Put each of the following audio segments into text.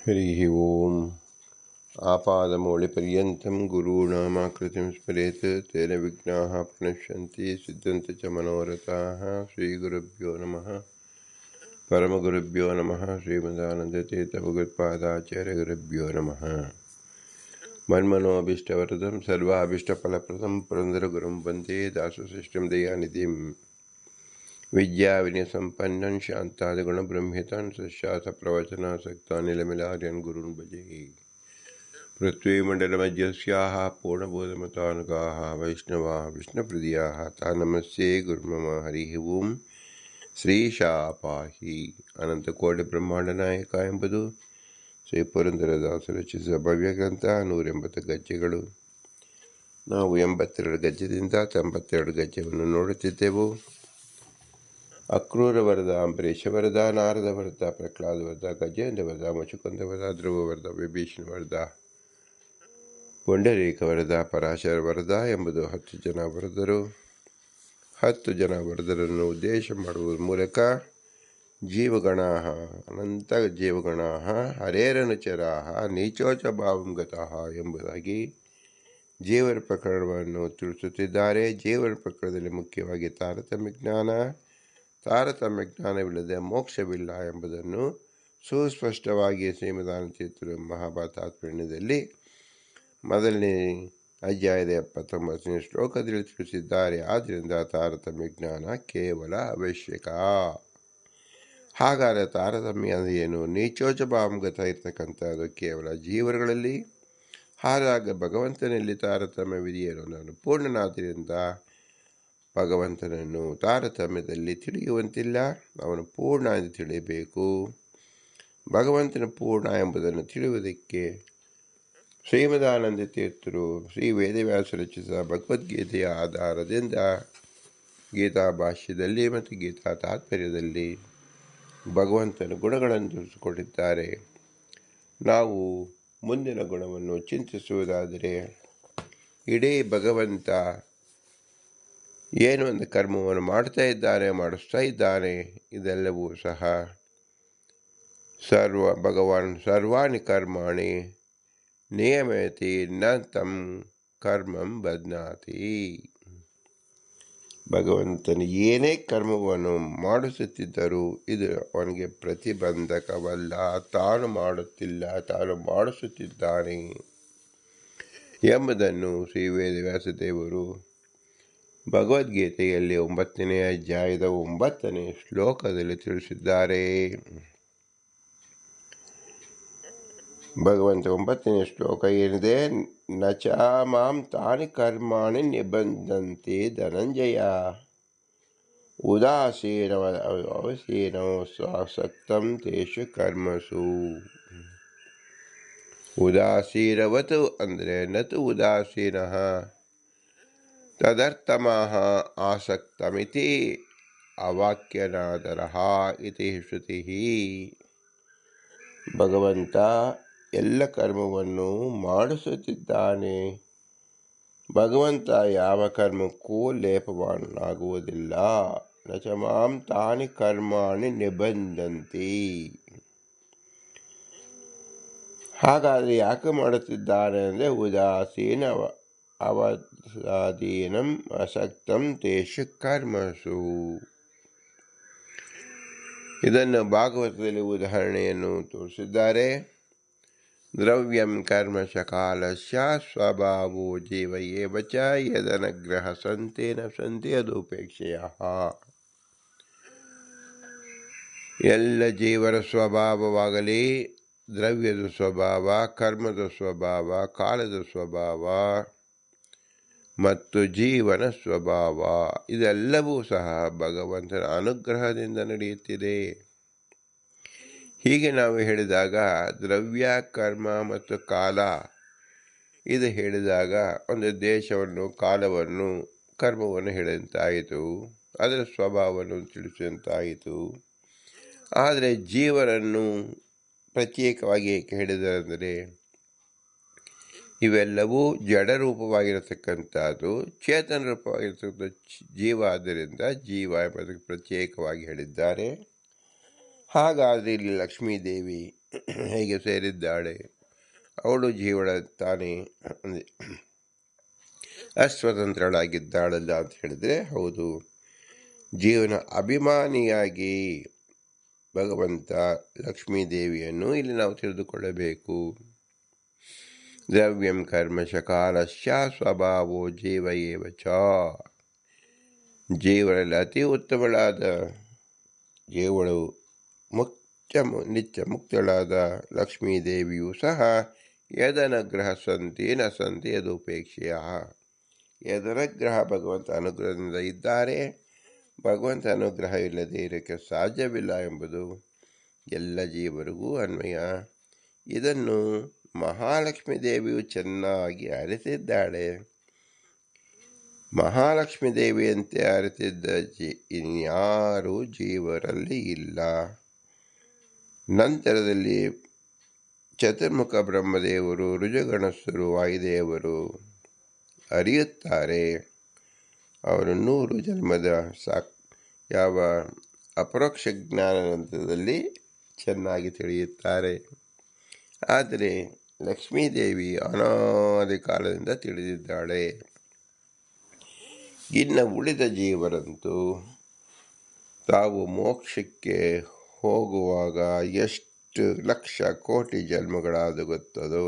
हरिः ओम् आपादमौलिपर्यन्तं गुरूणामाकृतिं स्मरेत् तेन विघ्नाः प्रणश्यन्ति सिद्धन्ति च मनोरथाः। श्रीगुरुभ्यो नमः। परमगुरुभ्यो नमः। श्रीमदानन्दतीर्थभगवत्पादाचार्यगुरुभ्यो नमः। मन्मनोऽभीष्टवरदं सर्वाभीष्टफलप्रदं पुरन्दरगुरुं वन्दे दासशिष्टं दयानिधिं विद्याविनयसम्पन्नं शान्तादिगुणब्रह्मितं सशास्त्रप्रवचनासक्तानिलमिलार्यन् गुरून् भजे। पृथ्वीमण्डलमध्यस्याः पूर्णबोधमतानुगाः वैष्णवाः विष्णुप्रियाः ता नमस्ये गुरुमम। हरिः ಓಂ ಶ್ರೀಶಾಪಾಹಿ ಅನಂತಕೋಟಿ ಬ್ರಹ್ಮಾಂಡನಾಯಕ ಎಂಬುದು ಶ್ರೀ ಪುರಂದರದಾಸರು ರಚಿಸಿದ ಭವ್ಯ ಗ್ರಂಥ. 180 ಗಜ್ಜೆಗಳು. ನಾವು 82 ಗಜ್ಜೆದಿಂದ 92 ಗಜ್ಜೆಯನ್ನು ನೋಡುತ್ತಿದ್ದೆವು. ಅಕ್ರೂರ ವರದ, ಅಂಬರೀಷ ವರದ, ನಾರದ ವರದ, ಪ್ರಹ್ಲಾದ ವರದ, ಗಜೇಂದ್ರ ವರದ, ಮುಚುಕುಂದ ವರದ, ಧ್ರುವ ವರದ, ವಿಭೀಷಣ ವರದ, ಪುಂಡರೀಕ ವರದ, ಪರಾಶರ ವರದ ಎಂಬುದು 10 ಜನ ವರದರು. 10 ಜನ ವರದರನ್ನು ಉದ್ದೇಶ ಮಾಡುವ ಮೂಲಕ ಜೀವಗಣಾ ಅನಂತ ಜೀವಗಣಾ ಹರೇರನುಚರಾ ನೀಚೋಚ ಭಾವಂ ಗತಃ ಎಂಬುದಾಗಿ ಜೀವನ ಪ್ರಕರಣವನ್ನು ತಿಳಿಸುತ್ತಿದ್ದಾರೆ. ಜೀವನ ಪ್ರಕರಣದಲ್ಲಿ ಮುಖ್ಯವಾಗಿ ತಾರತಮ್ಯ ಜ್ಞಾನವಿಲ್ಲದೆ ಮೋಕ್ಷವಿಲ್ಲ ಎಂಬುದನ್ನು ಸುಸ್ಪಷ್ಟವಾಗಿ ಶ್ರೀಮದಾನಂದತೀರ್ಥರು ಮಹಾಭಾರತಾತ್ಮಣ್ಯದಲ್ಲಿ ಮೊದಲನೇ ಅಧ್ಯಾಯದ 79ನೇ ಶ್ಲೋಕದಲ್ಲಿ ತಿಳಿಸಿದ್ದಾರೆ. ಆದ್ದರಿಂದ ತಾರತಮ್ಯ ಜ್ಞಾನ ಕೇವಲ ಅವಶ್ಯಕ. ಹಾಗಾದರೆ ತಾರತಮ್ಯ ಏನು? ನೀಚೋಚ ಭಾವಗತ ಇರ್ತಕ್ಕಂಥದ್ದು ಕೇವಲ ಜೀವಗಳಲ್ಲಿ. ಹಾಗಾಗಿ ಭಗವಂತನಲ್ಲಿ ತಾರತಮ್ಯವಿದೆಯೇನೋ? ನಾನು ಪೂರ್ಣನಾದ್ದರಿಂದ ಭಗವಂತನನ್ನು ತಾರತಮ್ಯದಲ್ಲಿ ತಿಳಿಯುವಂತಿಲ್ಲ. ಅವನು ಪೂರ್ಣ ಎಂದು ತಿಳಿಯಬೇಕು. ಭಗವಂತನ ಪೂರ್ಣ ಎಂಬುದನ್ನು ತಿಳಿಯುವುದಕ್ಕೆ ಶ್ರೀಮದಾನಂದ ತೀರ್ಥರು ಶ್ರೀ ವೇದವ್ಯಾಸ ರಚಿಸಿದ ಭಗವದ್ಗೀತೆಯ ಆಧಾರದಿಂದ ಗೀತಾ ಭಾಷ್ಯದಲ್ಲಿ ಮತ್ತು ಗೀತಾ ತಾತ್ಪರ್ಯದಲ್ಲಿ ಭಗವಂತನ ಗುಣಗಳನ್ನು ತಿಳಿಸಿಕೊಟ್ಟಿದ್ದಾರೆ. ನಾವು ಮುಂದಿನ ಗುಣವನ್ನು ಚಿಂತಿಸುವುದಾದರೆ, ಇಡೀ ಭಗವಂತ ಏನು ಒಂದು ಕರ್ಮವನ್ನು ಮಾಡಿಸ್ತಾ ಇದ್ದಾನೆ, ಇದೆಲ್ಲವೂ ಸಹ ಭಗವಾನ್ ಸರ್ವಾಣಿ ಕರ್ಮಾಣಿ ನಿಯಮಯತಿ ನ ತಂ ಕರ್ಮಂ ಬದ್ನಾತಿ. ಭಗವಂತನು ಏನೇ ಕರ್ಮವನ್ನು ಮಾಡಿಸುತ್ತಿದ್ದರೂ ಇದು ಅವನಿಗೆ ಪ್ರತಿಬಂಧಕವಲ್ಲ. ತಾನು ಮಾಡುತ್ತಿಲ್ಲ, ತಾನು ಮಾಡಿಸುತ್ತಿದ್ದಾನೆ ಎಂಬುದನ್ನು ಶ್ರೀ ವೇದವ್ಯಾಸ ದೇವರು ಭಗವದ್ಗೀತೆಯಲ್ಲಿ 9ನೇ ಅಧ್ಯಾಯದ 9ನೇ ಶ್ಲೋಕದಲ್ಲಿ ತಿಳಿಸಿದ್ದಾರೆ. ಭಗವಂತ 9ನೇ ಶ್ಲೋಕ ಏನಿದೆ? ನಚ ಮಾಂ ತಾನಿ ಕರ್ಮಾಣಿ ನಿಬಂಧಂತೆ ಧನಂಜಯ ಅವಸೀನೋ ಸ್ವಾಸಕ್ತಂ ತೇಷು ಕರ್ಮಸು. ಉದಾಸೀನವತು ಅಂದರೆ ನತು ಉದಾಸೀನಃ ತದರ್ಥಮಃ ಆಸಕ್ತಮಿತಿ ಅವಾಕ್ಯನಾದರಃ ಇತಿ ಶ್ರುತಿ. ಭಗವಂತ ಎಲ್ಲ ಕರ್ಮವನ್ನು ಮಾಡಿಸುತ್ತಿದ್ದಾನೆ. ಭಗವಂತ ಯಾವ ಕರ್ಮಕ್ಕೂ ಲೇಪವಾಗುವುದಿಲ್ಲ. ನಚ ಮಾಂ ತಾನಿ ಕರ್ಮಾಣಿ ನಿಬಂಧಂತಿ. ಹಾಗಾದರೆ ಯಾಕೆ ಮಾಡುತ್ತಿದ್ದಾನೆ ಅಂದರೆ ಉದಾಸೀನ ಅವಸಾದೀನಂ ಅಸಕ್ತಂ ತೇಷು ಕರ್ಮಸು. ಇದನ್ನು ಭಾಗವತದಲ್ಲಿ ಉದಾಹರಣೆಯನ್ನು ತೋರಿಸಿದ್ದಾರೆ. ದ್ರವ್ಯಂ ಕರ್ಮಶ ಕಾಲಸ್ಯ ಸ್ವಭಾವೋ ಜೀವ ಏವ ಚ ಯದನಗ್ರಹ ಸಂತೇನ ಸಂತಿ ಯದುಪೇಕ್ಷೆಯ. ಎಲ್ಲ ಜೀವನ ಸ್ವಭಾವವಾಗಲಿ, ದ್ರವ್ಯದ ಸ್ವಭಾವ, ಕರ್ಮದ ಸ್ವಭಾವ, ಕಾಲದ ಸ್ವಭಾವ ಮತ್ತು ಜೀವನ ಸ್ವಭಾವ ಇದೆಲ್ಲವೂ ಸಹ ಭಗವಂತನ ಅನುಗ್ರಹದಿಂದ ನಡೆಯುತ್ತಿದೆ. ಹೀಗೆ ನಾವು ಹೇಳಿದಾಗ ದ್ರವ್ಯ, ಕರ್ಮ ಮತ್ತು ಕಾಲ ಇದು ಹೇಳಿದಾಗ ಒಂದು ದೇಶವನ್ನು, ಕಾಲವನ್ನು, ಕರ್ಮವನ್ನು ಹೇಳಿದಂತಾಯಿತು, ಅದರ ಸ್ವಭಾವವನ್ನು ತಿಳಿಸಿದಂತಾಯಿತು. ಆದರೆ ಜೀವನನ್ನು ಪ್ರತ್ಯೇಕವಾಗಿ ಏಕೆ ಹೇಳಿದರೆಂದರೆ ಇವೆಲ್ಲವೂ ಜಡರೂಪವಾಗಿರತಕ್ಕಂಥದ್ದು, ಚೇತನ ರೂಪವಾಗಿರತಕ್ಕಂಥ ಜೀವ. ಆದ್ದರಿಂದ ಜೀವ ಎಂಬುದಕ್ಕೆ ಪ್ರತ್ಯೇಕವಾಗಿ ಹೇಳಿದ್ದಾರೆ. ಹಾಗಾದರೆ ಇಲ್ಲಿ ಲಕ್ಷ್ಮೀದೇವಿ ಹೇಗೆ ಸೇರಿದ್ದಾಳೆ? ಅವಳು ಜೀವನ ತಾನೇ ಅಸ್ವತಂತ್ರಳಾಗಿದ್ದಾಳಲ್ಲ ಅಂತ ಹೇಳಿದರೆ ಹೌದು. ಜೀವನ ಅಭಿಮಾನಿಯಾಗಿ ಭಗವಂತ ಲಕ್ಷ್ಮೀದೇವಿಯನ್ನು ಇಲ್ಲಿ ನಾವು ತಿಳಿದುಕೊಳ್ಳಬೇಕು. ದ್ರವ್ಯಂ ಕರ್ಮ ಶಕಾಲಶ್ಯ ಸ್ವಭಾವೋ ಜೀವ ಏವ ಚ. ಜೀವನಲ್ಲಿ ಅತಿ ಉತ್ತಮಳಾದ ಜೀವಳು ನಿತ್ಯ ಮುಕ್ತಳಾದ ಲಕ್ಷ್ಮೀದೇವಿಯೂ ಸಹ ಯದನುಗ್ರಹ ಸಂತಿ ನ ಸಂತಿ ಯದುಪೇಕ್ಷೆಯ. ಯದನುಗ್ರಹ ಭಗವಂತ ಅನುಗ್ರಹದಿಂದ ಇದ್ದಾರೆ, ಭಗವಂತ ಅನುಗ್ರಹ ಇಲ್ಲದೆ ಇರೋಕ್ಕೆ ಸಾಧ್ಯವಿಲ್ಲ ಎಂಬುದು ಎಲ್ಲ ಜೀವರಿಗೂ ಅನ್ವಯ. ಇದನ್ನು ಮಹಾಲಕ್ಷ್ಮೀ ದೇವಿಯು ಚೆನ್ನಾಗಿ ಅರಿತಿದ್ದಾಳೆ. ಮಹಾಲಕ್ಷ್ಮೀ ದೇವಿಯಂತೆ ಅರಿತಿದ್ದ ಇನ್ಯಾರೂ ಜೀವರಲ್ಲಿ ಇಲ್ಲ. ನಂತರದಲ್ಲಿ ಚತುರ್ಮುಖ ಬ್ರಹ್ಮದೇವರು, ಋಜುಗಣಸ್ಥರು, ವಾಯುದೇವರು ಅರಿಯುತ್ತಾರೆ. ಅವರು 100 ಜನ್ಮದ ಯಾವ ಅಪರೋಕ್ಷ ಜ್ಞಾನ ನಂತರದಲ್ಲಿ ಚೆನ್ನಾಗಿ ತಿಳಿಯುತ್ತಾರೆ. ಆದರೆ ಲಕ್ಷ್ಮೀದೇವಿ ಅನಾದಿ ಕಾಲದಿಂದ ತಿಳಿದಿದ್ದಾಳೆ. ಇನ್ನು ಉಳಿದ ಜೀವರಂತೂ ತಾವು ಮೋಕ್ಷಕ್ಕೆ ಹೋಗುವಾಗ ಎಷ್ಟು ಲಕ್ಷ ಕೋಟಿ ಜನ್ಮಗಳಾದ ಗೊತ್ತದೋ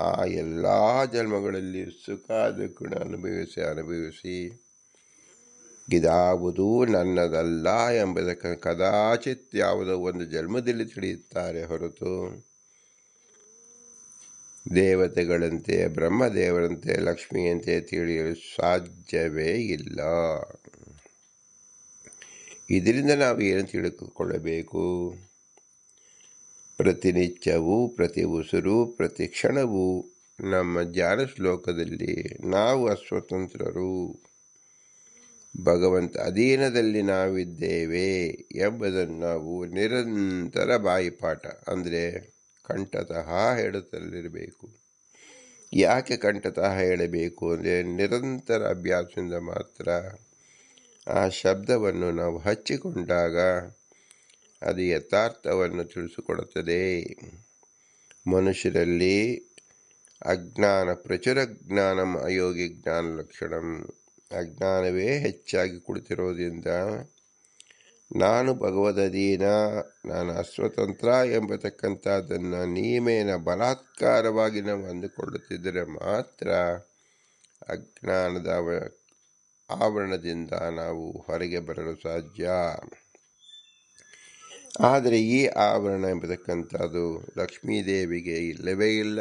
ಆ ಎಲ್ಲ ಜನ್ಮಗಳಲ್ಲಿ ಸುಖ ದುಃಖ ಅನುಭವಿಸಿ ಇದಾವುದು ನನ್ನದಲ್ಲ ಎಂಬುದಕ್ಕೆ ಕದಾಚಿತ್ ಯಾವುದೋ ಒಂದು ಜನ್ಮದಲ್ಲಿ ತಿಳಿಯುತ್ತಾರೆ ಹೊರತು ದೇವತೆಗಳಂತೆ, ಬ್ರಹ್ಮದೇವರಂತೆ, ಲಕ್ಷ್ಮಿಯಂತೆ ತಿಳಿಯಲು ಸಾಧ್ಯವೇ ಇಲ್ಲ. ಇದರಿಂದ ನಾವು ಏನು ತಿಳಿದುಕೊಳ್ಳಬೇಕು? ಪ್ರತಿನಿತ್ಯವೂ, ಪ್ರತಿ ಉಸಿರು, ಪ್ರತಿ ಕ್ಷಣವೂ ನಮ್ಮ ಜ್ಞಾನ ಶ್ಲೋಕದಲ್ಲಿ ನಾವು ಅಸ್ವತಂತ್ರರು, ಭಗವಂತ ಅಧೀನದಲ್ಲಿ ನಾವಿದ್ದೇವೆ ಎಂಬುದನ್ನು ನಾವು ನಿರಂತರ ಬಾಯಿಪಾಠ ಅಂದರೆ ಕಂಠತಃ ಹೇಳುತ್ತಲಿರಬೇಕು. ಯಾಕೆ ಕಂಠತಃ ಹೇಳಬೇಕು ಅಂದರೆ ನಿರಂತರ ಅಭ್ಯಾಸದಿಂದ ಮಾತ್ರ ಆ ಶಬ್ದವನ್ನು ನಾವು ಹಚ್ಚಿಕೊಂಡಾಗ ಅದು ಯಥಾರ್ಥವನ್ನು ತಿಳಿಸಿಕೊಡುತ್ತದೆ. ಮನುಷ್ಯರಲ್ಲಿ ಅಜ್ಞಾನ ಪ್ರಚುರ ಜ್ಞಾನಂ ಅಯೋಗಿ ಜ್ಞಾನ ಲಕ್ಷಣಂ. ಅಜ್ಞಾನವೇ ಹೆಚ್ಚಾಗಿ ಕುಳಿತಿರೋದ್ರಿಂದ ನಾನು ಭಗವದಧೀನ, ನಾನು ಅಸ್ವತಂತ್ರ ಎಂಬತಕ್ಕಂಥದ್ದನ್ನು ನಿಯಮೇನ ಬಲಾತ್ಕಾರವಾಗಿ ನಾವು ಅಂದುಕೊಳ್ಳುತ್ತಿದ್ದರೆ ಮಾತ್ರ ಅಜ್ಞಾನದ ಆವರಣದಿಂದ ನಾವು ಹೊರಗೆ ಬರಲು ಸಾಧ್ಯ. ಆದರೆ ಈ ಆವರಣ ಎಂಬತಕ್ಕಂಥದ್ದು ಲಕ್ಷ್ಮೀದೇವಿಗೆ ಇಲ್ಲವೇ ಇಲ್ಲ.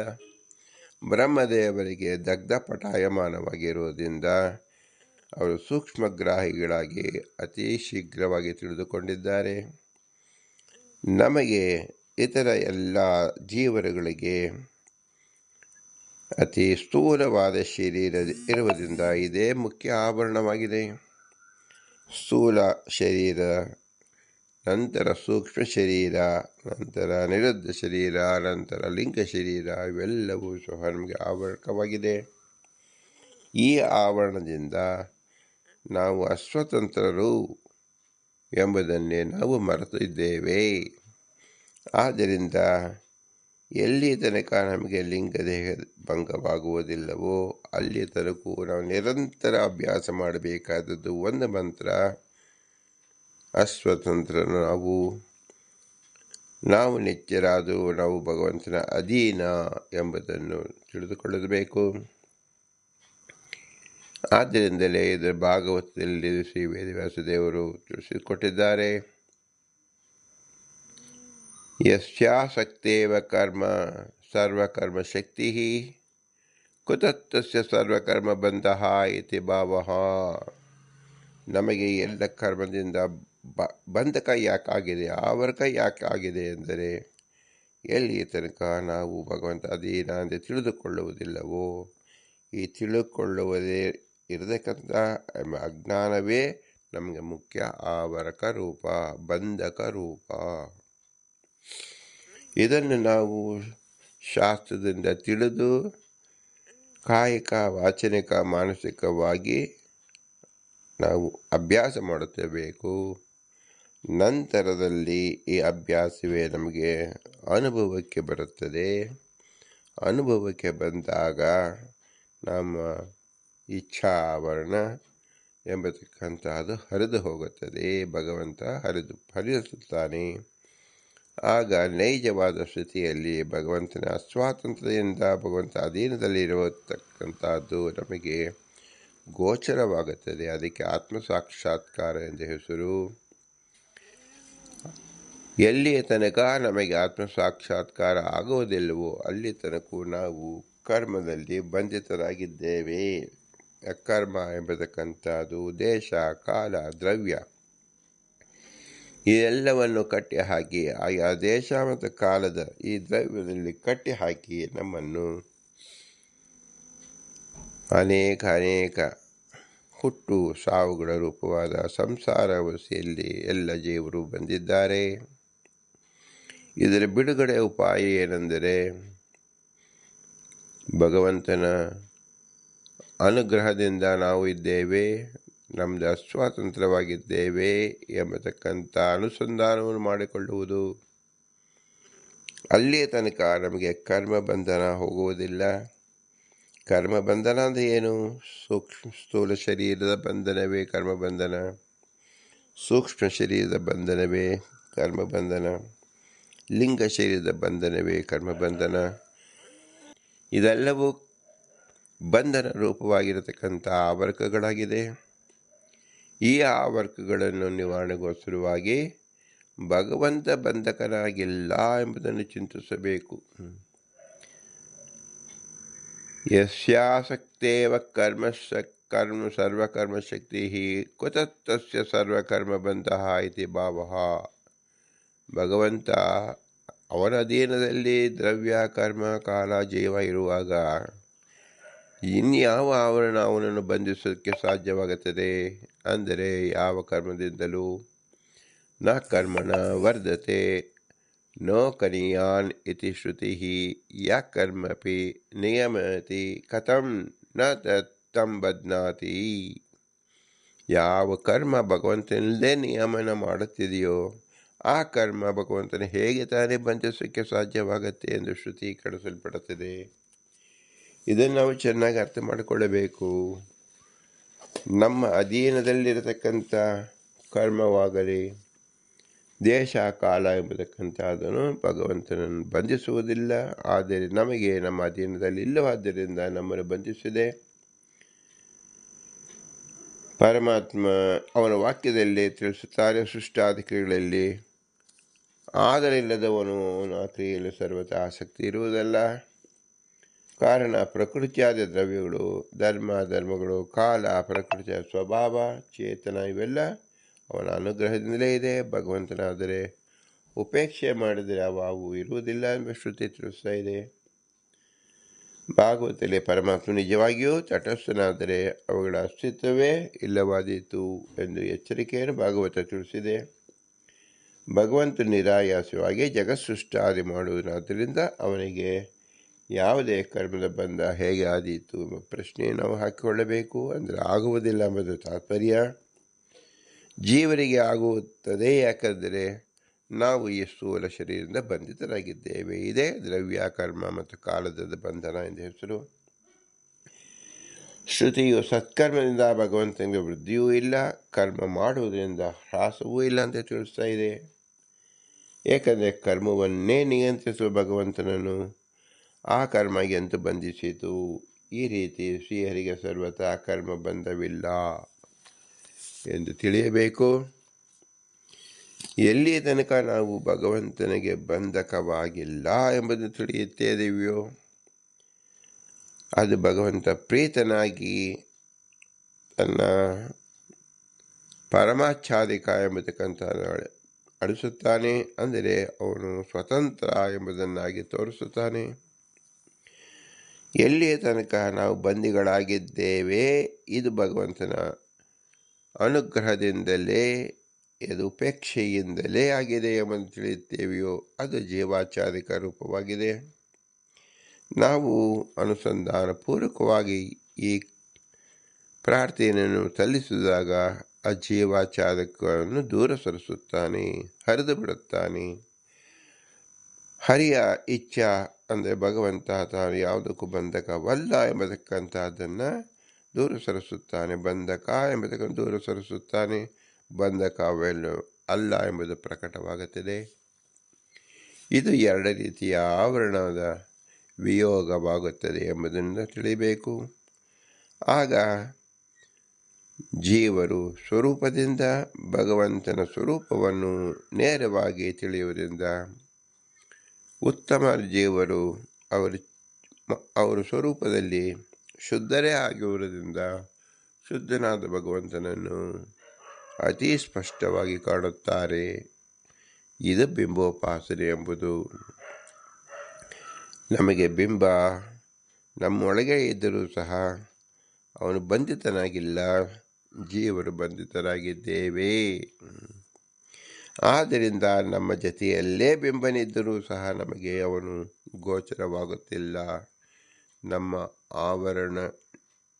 ಬ್ರಹ್ಮದೇವರಿಗೆ ದಗ್ಧ ಪಟಾಯಮಾನವಾಗಿರುವುದರಿಂದ ಅವರು ಸೂಕ್ಷ್ಮಗ್ರಾಹಿಗಳಾಗಿ ಅತಿ ಶೀಘ್ರವಾಗಿ ತಿಳಿದುಕೊಂಡಿದ್ದಾರೆ. ನಮಗೆ ಇತರ ಎಲ್ಲ ಜೀವರುಗಳಿಗೆ ಅತಿ ಸ್ಥೂಲವಾದ ಶರೀರ ಇರುವುದರಿಂದ ಇದೇ ಮುಖ್ಯ ಆವರಣವಾಗಿದೆ. ಸ್ಥೂಲ ಶರೀರ, ನಂತರ ಸೂಕ್ಷ್ಮ ಶರೀರ, ನಂತರ ನಿರುದ್ಧ ಶರೀರ, ನಂತರ ಲಿಂಗ ಶರೀರ, ಇವೆಲ್ಲವೂ ಸಹ ನಮಗೆ ಆವರಣವಾಗಿದೆ. ಈ ಆವರಣದಿಂದ ನಾವು ಅಸ್ವತಂತ್ರರು ಎಂಬುದನ್ನೇ ನಾವು ಮರೆತಿದ್ದೇವೆ. ಆದ್ದರಿಂದ ಎಲ್ಲಿ ತನಕ ನಮಗೆ ಲಿಂಗದೇಹ ಭಂಗವಾಗುವುದಿಲ್ಲವೋ ಅಲ್ಲಿ ತನಕ ನಾವು ನಿರಂತರ ಅಭ್ಯಾಸ ಮಾಡಬೇಕಾದದ್ದು ಒಂದು ಮಂತ್ರ, ಅಸ್ವತಂತ್ರ ನಾವು ನಿತ್ಯರಾದು ನಾವು ಭಗವಂತನ ಅಧೀನ ಎಂಬುದನ್ನು ತಿಳಿದುಕೊಳ್ಳಬೇಕು. ಆದ್ದರಿಂದಲೇ ಇದರ ಭಾಗವತದಲ್ಲಿ ಶ್ರೀ ವೇದವ್ಯಾಸದೇವರು ತಿಳಿಸಿಕೊಟ್ಟಿದ್ದಾರೆ. ಯಸ್ಯಾಸಕ್ತೇವ ಕರ್ಮ ಸರ್ವಕರ್ಮ ಶಕ್ತಿ ಕುತಸ್ತಸ್ಯ ಸರ್ವಕರ್ಮ ಬಂಧಃ ಇತಿ ಭಾವಃ. ನಮಗೆ ಎಲ್ಲ ಕರ್ಮದಿಂದ ಬಂಧಕ ಯಾಕಾಗಿದೆ, ಆವರ್ಕ ಯಾಕಾಗಿದೆ ಎಂದರೆ ಎಲ್ಲಿ ತನಕ ನಾವು ಭಗವಂತ ಅಧೀನ ಎಂದು ತಿಳಿದುಕೊಳ್ಳುವುದಿಲ್ಲವೋ ಈ ತಿಳಿದುಕೊಳ್ಳುವುದೇ ಇರತಕ್ಕಂಥ ಅಜ್ಞಾನವೇ ನಮಗೆ ಮುಖ್ಯ ಆವರಕ ರೂಪ, ಬಂಧಕ ರೂಪ. ಇದನ್ನು ನಾವು ಶಾಸ್ತ್ರದಿಂದ ತಿಳಿದು ಕಾಯಿಕ, ವಾಚನಿಕ, ಮಾನಸಿಕವಾಗಿ ನಾವು ಅಭ್ಯಾಸ ಮಾಡುತ್ತಬೇಕು. ನಂತರದಲ್ಲಿ ಈ ಅಭ್ಯಾಸವೇ ನಮಗೆ ಅನುಭವಕ್ಕೆ ಬರುತ್ತದೆ. ಅನುಭವಕ್ಕೆ ಬಂದಾಗ ನಮ್ಮ ಇಚ್ಛಾವರಣ ಎಂಬತಕ್ಕಂತಹದ್ದು ಹರಿದು ಹೋಗುತ್ತದೆ. ಭಗವಂತ ಹರಿಸುತ್ತಾನೆ. ಆಗ ನೈಜವಾದ ಸ್ಥಿತಿಯಲ್ಲಿ ಭಗವಂತನ ಸ್ವಾತಂತ್ರ್ಯದಿಂದ ಭಗವಂತ ಅಧೀನದಲ್ಲಿರತಕ್ಕಂಥದ್ದು ನಮಗೆ ಗೋಚರವಾಗುತ್ತದೆ. ಅದಕ್ಕೆ ಆತ್ಮಸಾಕ್ಷಾತ್ಕಾರ ಎಂದು ಹೆಸರು. ಎಲ್ಲಿಯ ತನಕ ನಮಗೆ ಆತ್ಮಸಾಕ್ಷಾತ್ಕಾರ ಆಗುವುದಿಲ್ಲವೋ ಅಲ್ಲಿ ತನಕ ನಾವು ಕರ್ಮದಲ್ಲಿ ಬಂಧಿತರಾಗಿದ್ದೇವೆ. ಕರ್ಮ ಎಂಬತಕ್ಕಂಥದ್ದು ದೇಶ, ಕಾಲ, ದ್ರವ್ಯ ಇದೆಲ್ಲವನ್ನು ಕಟ್ಟಿಹಾಕಿ ಆಯಾ ದೇಶ ಮತ್ತು ಕಾಲದ ಈ ದ್ರವ್ಯದಲ್ಲಿ ಕಟ್ಟಿಹಾಕಿ ನಮ್ಮನ್ನು ಅನೇಕ ಹುಟ್ಟು ಸಾವುಗಳ ರೂಪವಾದ ಸಂಸಾರ ಅವಸ್ಥೆಯಲ್ಲಿ ಎಲ್ಲ ಜೀವರು ಬಂದಿದ್ದಾರೆ. ಇದರ ಬಿಡುಗಡೆ ಉಪಾಯ ಏನೆಂದರೆ ಭಗವಂತನ ಅನುಗ್ರಹದಿಂದ ನಾವು ಇದ್ದೇವೆ, ನಮ್ಮದು ಅಸ್ವಾತಂತ್ರ್ಯವಾಗಿದ್ದೇವೆ ಎಂಬತಕ್ಕಂಥ ಅನುಸಂಧಾನವನ್ನು ಮಾಡಿಕೊಳ್ಳುವುದು. ಅಲ್ಲಿಯ ತನಕ ನಮಗೆ ಕರ್ಮ ಬಂಧನ ಹೋಗುವುದಿಲ್ಲ. ಕರ್ಮ ಬಂಧನ ಅಂದರೆ ಏನು? ಸ್ಥೂಲ ಶರೀರದ ಬಂಧನವೇ ಕರ್ಮಬಂಧನ, ಸೂಕ್ಷ್ಮ ಶರೀರದ ಬಂಧನವೇ ಕರ್ಮಬಂಧನ, ಲಿಂಗ ಶರೀರದ ಬಂಧನವೇ ಕರ್ಮಬಂಧನ. ಇದೆಲ್ಲವೂ ಬಂಧನ ರೂಪವಾಗಿರತಕ್ಕಂಥ ಆವರ್ಕಗಳಾಗಿದೆ. ಈ ಆವರ್ಕಗಳನ್ನು ನಿವಾರಣೆಗೋಸ್ಕರವಾಗಿ ಭಗವಂತ ಬಂಧಕನಾಗಿಲ್ಲ ಎಂಬುದನ್ನು ಚಿಂತಿಸಬೇಕು. ಯಸ್ಯಾಸಕ್ತೇವ ಸರ್ವಕರ್ಮಶಕ್ತಿ ಕುತಸ್ತಸ್ಯ ಸರ್ವಕರ್ಮಬಂಧಃ ಇತಿ ಭಾವಃ. ಭಗವಂತ ಅವನ ಅಧೀನದಲ್ಲಿ ದ್ರವ್ಯ, ಕರ್ಮ, ಕಾಲ, ಜೀವ ಇರುವಾಗ ಇನ್ಯಾವ ಆವರಣ ಅವನನ್ನು ಬಂಧಿಸೋದಕ್ಕೆ ಸಾಧ್ಯವಾಗುತ್ತದೆ? ಅಂದರೆ ಯಾವ ಕರ್ಮದಿಂದಲೂ ನ ಕರ್ಮಣ ವರ್ಧತೆ ನೋ ಕನಿಯಾನ್ ಇತಿ ಶ್ರುತಿ ಯ ಕರ್ಮಪಿ ನಿಯಮತಿ ಕಥಂ ನ ತಂ ಬಧ್ನಾತಿ. ಯಾವ ಕರ್ಮ ಭಗವಂತನಲ್ಲದೆ ನಿಯಮನ ಮಾಡುತ್ತಿದೆಯೋ ಆ ಕರ್ಮ ಭಗವಂತನ ಹೇಗೆ ತಾನೇ ಬಂಧಿಸೋಕ್ಕೆ ಸಾಧ್ಯವಾಗತ್ತೆ ಎಂದು ಶ್ರುತಿ ಕಳಿಸಲ್ಪಡುತ್ತದೆ. ಇದನ್ನು ನಾವು ಚೆನ್ನಾಗಿ ಅರ್ಥ ಮಾಡಿಕೊಳ್ಳಬೇಕು. ನಮ್ಮ ಅಧೀನದಲ್ಲಿರತಕ್ಕಂಥ ಕರ್ಮವಾಗಲಿ ದೇಶ, ಕಾಲ ಎಂಬತಕ್ಕಂಥದ್ದನ್ನು ಭಗವಂತನನ್ನು ಬಂಧಿಸುವುದಿಲ್ಲ. ಆದರೆ ನಮಗೆ ನಮ್ಮ ಅಧೀನದಲ್ಲಿ ಇಲ್ಲವಾದ್ದರಿಂದ ನಮ್ಮನ್ನು ಬಂಧಿಸಿದೆ. ಪರಮಾತ್ಮ ಅವನ ವಾಕ್ಯದಲ್ಲಿ ತಿಳಿಸುತ್ತಾರೆ, ಸೃಷ್ಟಾದಿ ಆದರಿಲ್ಲದವನು ಆ ಕ್ರಿಯೆಯಲ್ಲಿ ಸರ್ವತಾ ಆಸಕ್ತಿ ಇರುವುದಲ್ಲ. ಕಾರಣ ಪ್ರಕೃತಿಯಾದ ದ್ರವ್ಯಗಳು, ಧರ್ಮಗಳು, ಕಾಲ, ಪ್ರಕೃತಿಯ ಸ್ವಭಾವ, ಚೇತನ ಇವೆಲ್ಲ ಅವನ ಅನುಗ್ರಹದಿಂದಲೇ ಇದೆ. ಭಗವಂತನಾದರೆ ಉಪೇಕ್ಷೆ ಮಾಡಿದರೆ ಅವು ಇರುವುದಿಲ್ಲ ಎಂಬ ಶ್ರುತಿ ತಿಳಿಸ್ತಾ ಇದೆ. ಭಾಗವತದಲ್ಲಿ ಪರಮಾತ್ಮ ನಿಜವಾಗಿಯೂ ತಟಸ್ಥನಾದರೆ ಅವುಗಳ ಅಸ್ತಿತ್ವವೇ ಇಲ್ಲವಾದೀತು ಎಂದು ಎಚ್ಚರಿಕೆಯನ್ನು ಭಾಗವತ ತಿಳಿಸಿದೆ. ಭಗವಂತ ನಿರಾಯಾಸವಾಗಿ ಜಗತ್ಸೃಷ್ಟಾದಿ ಮಾಡುವುದರಿಂದ ಅವನಿಗೆ ಯಾವುದೇ ಕರ್ಮದ ಬಂಧ ಹೇಗೆ ಆದೀತು ಎಂಬ ಪ್ರಶ್ನೆ ನಾವು ಹಾಕಿಕೊಳ್ಳಬೇಕು. ಅಂದರೆ ಆಗುವುದಿಲ್ಲ ಎಂಬುದು ತಾತ್ಪರ್ಯ. ಜೀವರಿಗೆ ಆಗುತ್ತದೆ, ಯಾಕಂದರೆ ನಾವು ಈ ಸ್ಥೂಲ ಶರೀರದಿಂದ ಬಂಧಿತರಾಗಿದ್ದೇವೆ. ಇದೇ ದ್ರವ್ಯ, ಕರ್ಮ ಮತ್ತು ಕಾಲದ ಬಂಧನ ಎಂದು ಹೆಸರು. ಶ್ರುತಿಯು ಸತ್ಕರ್ಮದಿಂದ ಭಗವಂತನಿಗೆ ವೃದ್ಧಿಯೂ ಇಲ್ಲ, ಕರ್ಮ ಮಾಡುವುದರಿಂದ ಹ್ರಾಸವೂ ಇಲ್ಲ ಅಂತ ತಿಳಿಸ್ತಾ ಇದೆ. ಏಕೆಂದರೆ ಕರ್ಮವನ್ನೇ ನಿಯಂತ್ರಿಸುವ ಭಗವಂತನನ್ನು ಆ ಕರ್ಮಗೆ ಅಂತ ಬಂಧಿಸಿತು. ಈ ರೀತಿ ಶ್ರೀಹರಿಗೆ ಸರ್ವತಾ ಕರ್ಮ ಬಂಧವಿಲ್ಲ ಎಂದು ತಿಳಿಯಬೇಕು. ಎಲ್ಲಿಯ ತನಕ ನಾವು ಭಗವಂತನಿಗೆ ಬಂಧಕವಾಗಿಲ್ಲ ಎಂಬುದನ್ನು ತಿಳಿಯುತ್ತೇವೆಯೋ ಅದು ಭಗವಂತ ಪ್ರೀತನಾಗಿ ತನ್ನ ಪರಮಾಚ್ಛಾದಿಕ ಎಂಬತಕ್ಕಂಥ ಅಳಿಸುತ್ತಾನೆ. ಅಂದರೆ ಅವನು ಸ್ವತಂತ್ರ ಎಂಬುದನ್ನಾಗಿ ತೋರಿಸುತ್ತಾನೆ. ಎಲ್ಲಿಯ ತನಕ ನಾವು ಬಂದಿಗಳಾಗಿದ್ದೇವೆ ಇದು ಭಗವಂತನ ಅನುಗ್ರಹದಿಂದಲೇ, ಇದು ಉಪೇಕ್ಷೆಯಿಂದಲೇ ಆಗಿದೆ ಎಂಬುದನ್ನು ತಿಳಿಯುತ್ತೇವೆಯೋ ಅದು ಜೀವಾಚ್ಛಾದಿಕ ರೂಪವಾಗಿದೆ. ನಾವು ಅನುಸಂಧಾನ ಪೂರ್ವಕವಾಗಿ ಈ ಪ್ರಾರ್ಥನೆಯನ್ನು ಸಲ್ಲಿಸಿದಾಗ ಆ ಜೀವಾಚಾರಕವನ್ನು ದೂರ ಸರಿಸುತ್ತಾನೆ, ಹರಿದು ಬಿಡುತ್ತಾನೆ. ಹರಿಯ ಇಚ್ಛಾ ಅಂದರೆ ಭಗವಂತ ತಾನು ಯಾವುದಕ್ಕೂ ಬಂಧಕವಲ್ಲ ಎಂಬತಕ್ಕಂಥದ್ದನ್ನು ದೂರ ಸರಿಸುತ್ತಾನೆ. ಬಂಧಕ ಎಂಬತಕ್ಕಂಥ ದೂರ ಸರಿಸುತ್ತಾನೆ, ಬಂಧಕವೆಲ್ಲ ಅಲ್ಲ ಎಂಬುದು ಪ್ರಕಟವಾಗುತ್ತದೆ. ಇದು ಎರಡು ರೀತಿಯ ಆವರಣದ ವಿಯೋಗವಾಗುತ್ತದೆ ಎಂಬುದನ್ನು ತಿಳಿಯಬೇಕು. ಆಗ ಜೀವರು ಸ್ವರೂಪದಿಂದ ಭಗವಂತನ ಸ್ವರೂಪವನ್ನು ನೇರವಾಗಿ ತಿಳಿಯುವುದರಿಂದ ಉತ್ತಮ ಜೀವರು ಅವರ ಸ್ವರೂಪದಲ್ಲಿ ಶುದ್ಧರೇ ಆಗಿರುವುದರಿಂದ ಶುದ್ಧನಾದ ಭಗವಂತನನ್ನು ಅತಿ ಸ್ಪಷ್ಟವಾಗಿ ಕಾಣುತ್ತಾರೆ. ಇದು ಬಿಂಬೋಪಾಸನೆ ಎಂಬುದು. ನಮಗೆ ಬಿಂಬ ನಮ್ಮೊಳಗೆ ಇದ್ದರೂ ಸಹ ಅವನು ಬಂಧಿತನಾಗಿಲ್ಲ, ಜೀವರು ಬಂಧಿತರಾಗಿದ್ದೇವೆ. ಆದ್ದರಿಂದ ನಮ್ಮ ಜೊತೆಯಲ್ಲೇ ಬಿಂಬನಿದ್ದರೂ ಸಹ ನಮಗೆ ಅವನು ಗೋಚರವಾಗುತ್ತಿಲ್ಲ. ನಮ್ಮ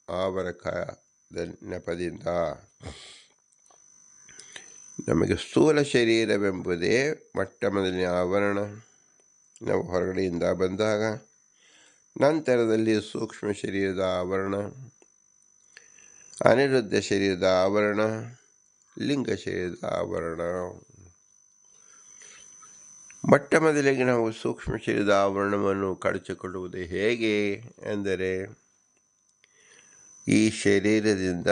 ಆವರಕದ ನೆಪದಿಂದ ನಮಗೆ ಸ್ಥೂಲ ಶರೀರವೆಂಬುದೇ ಮೊಟ್ಟ ಮೊದಲನೇ ಆವರಣ. ನಾವು ಹೊರಗಡೆಯಿಂದ ಬಂದಾಗ ನಂತರದಲ್ಲಿ ಸೂಕ್ಷ್ಮ ಶರೀರದ ಆವರಣ, ಅನಿರುದ್ಧ ಶರೀರದ ಆವರಣ, ಲಿಂಗ ಶರೀರದ ಆವರಣ. ಮೊಟ್ಟ ಮೊದಲಿಗೆ ನಾವು ಸೂಕ್ಷ್ಮ ಶರೀರದ ಆವರಣವನ್ನು ಕಳಚಿಕೊಳ್ಳುವುದು ಹೇಗೆ ಎಂದರೆ, ಈ ಶರೀರದಿಂದ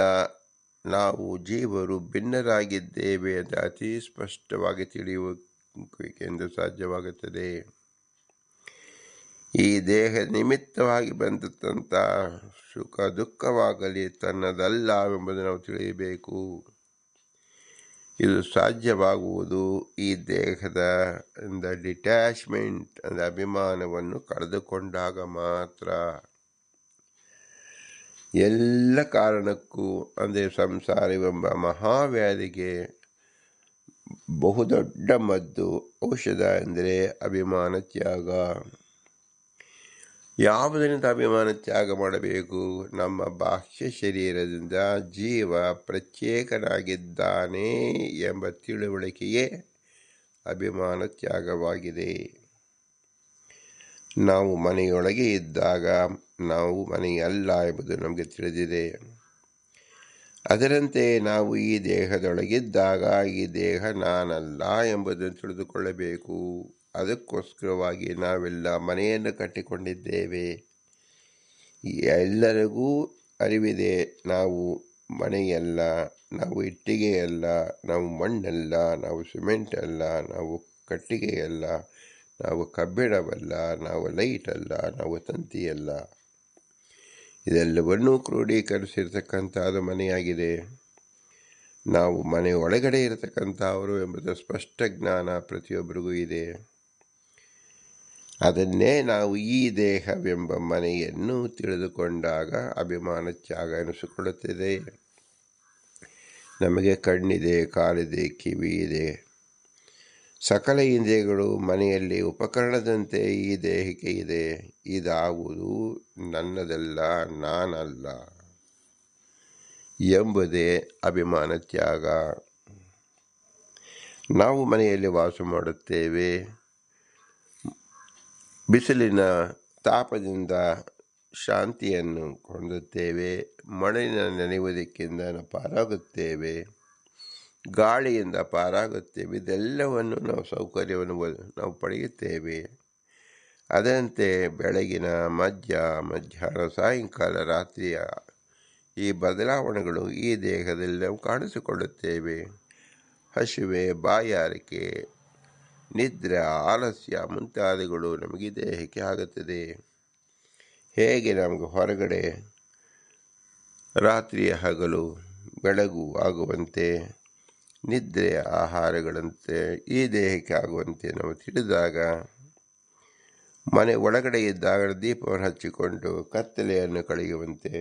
ನಾವು ಜೀವರು ಭಿನ್ನರಾಗಿದ್ದೇವೆ ಅಂತ ಅತಿ ಸ್ಪಷ್ಟವಾಗಿ ತಿಳಿಯುವಿಕೆಂದು ಸಾಧ್ಯವಾಗುತ್ತದೆ. ಈ ದೇಹ ನಿಮಿತ್ತವಾಗಿ ಬಂದಂಥ ಸುಖ ದುಃಖವಾಗಲಿ ತನ್ನದಲ್ಲ ಎಂಬುದನ್ನು ನಾವು ತಿಳಿಯಬೇಕು. ಇದು ಸಾಧ್ಯವಾಗುವುದು ಈ ದೇಹದ ಡಿಟ್ಯಾಚ್ಮೆಂಟ್ ಅಂದರೆ ಅಭಿಮಾನವನ್ನು ಕಳೆದುಕೊಂಡಾಗ ಮಾತ್ರ. ಎಲ್ಲ ಕಾರಣಕ್ಕೂ ಅಂದರೆ ಸಂಸಾರವೆಂಬ ಮಹಾವ್ಯಾಧಿಗೆ ಬಹುದೊಡ್ಡ ಮದ್ದು ಔಷಧ ಎಂದರೆ ಅಭಿಮಾನ ತ್ಯಾಗ. ಯಾವುದರಿಂದ ಅಭಿಮಾನ ತ್ಯಾಗ ಮಾಡಬೇಕು? ನಮ್ಮ ಬಾಹ್ಯ ಶರೀರದಿಂದ ಜೀವ ಪ್ರತ್ಯೇಕನಾಗಿದ್ದಾನೆ ಎಂಬ ತಿಳುವಳಿಕೆಯೇ ಅಭಿಮಾನ ತ್ಯಾಗವಾಗಿದೆ. ನಾವು ಮನೆಯೊಳಗೆ ಇದ್ದಾಗ ನಾವು ಮನೆಯಲ್ಲ ಎಂಬುದು ನಮಗೆ ತಿಳಿದಿದೆ. ಅದರಂತೆ ನಾವು ಈ ದೇಹದೊಳಗಿದ್ದಾಗ ಈ ದೇಹ ನಾನಲ್ಲ ಎಂಬುದನ್ನು ತಿಳಿದುಕೊಳ್ಳಬೇಕು. ಅದಕ್ಕೋಸ್ಕರವಾಗಿ ನಾವೆಲ್ಲ ಮನೆಯನ್ನು ಕಟ್ಟಿಕೊಂಡಿದ್ದೇವೆ. ಎಲ್ಲರಿಗೂ ಅರಿವಿದೆ, ನಾವು ಮನೆಯಲ್ಲ, ನಾವು ಇಟ್ಟಿಗೆಯಲ್ಲ, ನಾವು ಮಣ್ಣಲ್ಲ, ನಾವು ಸಿಮೆಂಟ್ ಅಲ್ಲ, ನಾವು ಕಟ್ಟಿಗೆಯಲ್ಲ, ನಾವು ಕಬ್ಬಿಣವಲ್ಲ, ನಾವು ಲೈಟ್ ಅಲ್ಲ, ನಾವು ತಂತಿಯಲ್ಲ. ಇದೆಲ್ಲವನ್ನೂ ಕ್ರೋಢೀಕರಿಸಿರ್ತಕ್ಕಂಥದ್ದು ಮನೆಯಾಗಿದೆ. ನಾವು ಮನೆ ಒಳಗಡೆ ಇರತಕ್ಕಂಥವರು ಎಂಬುದು ಸ್ಪಷ್ಟ ಜ್ಞಾನ ಪ್ರತಿಯೊಬ್ಬರಿಗೂ ಇದೆ. ಅದನ್ನೇ ನಾವು ಈ ದೇಹವೆಂಬ ಮನೆಯನ್ನು ತಿಳಿದುಕೊಂಡಾಗ ಅಭಿಮಾನ ತ್ಯಾಗ ಎನಿಸಿಕೊಳ್ಳುತ್ತದೆ. ನಮಗೆ ಕಣ್ಣಿದೆ, ಕಾಲಿದೆ, ಕಿವಿ ಇದೆ, ಸಕಲ ಇಂದ್ರಿಯಗಳು ಮನೆಯಲ್ಲಿ ಉಪಕರಣದಂತೆ ಈ ದೇಹಕ್ಕೆ ಇದೆ. ಇದಾವುದು ನನ್ನದಲ್ಲ, ನಾನಲ್ಲ ಎಂಬುದೇ ಅಭಿಮಾನ ತ್ಯಾಗ. ನಾವು ಮನೆಯಲ್ಲಿ ವಾಸ ಮಾಡುತ್ತೇವೆ. ಬಿಸಿಲಿನ ತಾಪದಿಂದ ಶಾಂತಿಯನ್ನು ಹೊಂದುತ್ತೇವೆ. ಮಳೆಯ ನೆನೆಯುವುದಕ್ಕಿಂತ ಪಾರಾಗುತ್ತೇವೆ, ಗಾಳಿಯಿಂದ ಪಾರಾಗುತ್ತೇವೆ. ಇದೆಲ್ಲವನ್ನು ನಾವು ಸೌಕರ್ಯವನ್ನು ನಾವು ಪಡೆಯುತ್ತೇವೆ. ಅದರಂತೆ ಬೆಳಗಿನ ಮಧ್ಯಾಹ್ನ, ಸಾಯಂಕಾಲ, ರಾತ್ರಿಯ ಈ ಬದಲಾವಣೆಗಳು ಈ ದೇಹದಲ್ಲಿ ನಾವು ಕಾಣಿಸಿಕೊಳ್ಳುತ್ತೇವೆ. ಹಸಿವೆ, ಬಾಯಾರಿಕೆ, ನಿದ್ರೆ, ಆಲಸ್ಯ ಮುಂತಾದವುಗಳು ನಮಗೆ ದೇಹಕ್ಕೆ ಆಗುತ್ತದೆ. ಹೇಗೆ ನಮಗೆ ಹೊರಗಡೆ ರಾತ್ರಿಯ ಹಗಲು ಬೆಳಗು ಆಗುವಂತೆ, ನಿದ್ರೆ ಆಹಾರಗಳಂತೆ ಈ ದೇಹಕ್ಕೆ ಆಗುವಂತೆ ನಾವು ತಿಳಿದಾಗ, ಮನೆ ಒಳಗಡೆ ಇದ್ದಾಗ ದೀಪವನ್ನು ಹಚ್ಚಿಕೊಂಡು ಕತ್ತಲೆಯನ್ನು ಕಳೆಯುವಂತೆ,